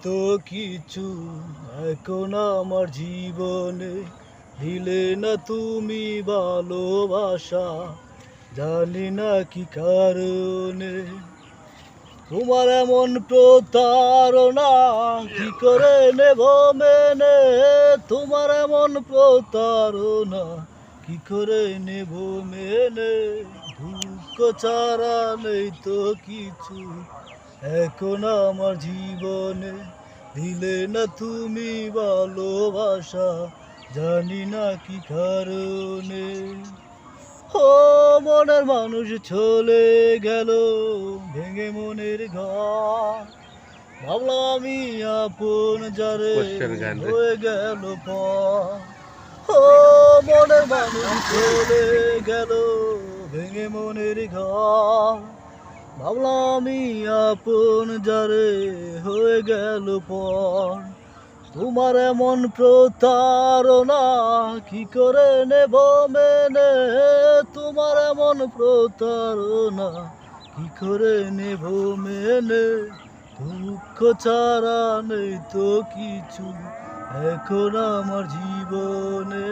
তো কিছু এখন আমার জীবনে, দিলে না তুমি ভালোবাসা, জানি না কি কারণে। তোমার এমন প্রতারণা কি করে নেব মেনে, তোমার এমন প্রতারণা কি করে নেব মেনে। দুঃখ ছাড়া নেই তো কিছু এখন আমার জীবনে, দিলে না তুমি ভালোবাসা, জানি না কি কারণে। ও মনের মানুষ চলে গেল ভেঙে মনের ঘর, ভাবলাম আমি আপন যারে হয়ে গেল পর। ও মনের মানুষ চলে গেল ভেঙে মনের ঘর, ভাবলাম আমি আপন যারে হয়ে গেল পর। তোমার এমন প্রতারণা কি করে নেব মেনে, তোমার এমন প্রতারণা কি করে নেব মেনে। দুঃখ ছাড়া নেই তো কিছু এখন আমার জীবনে।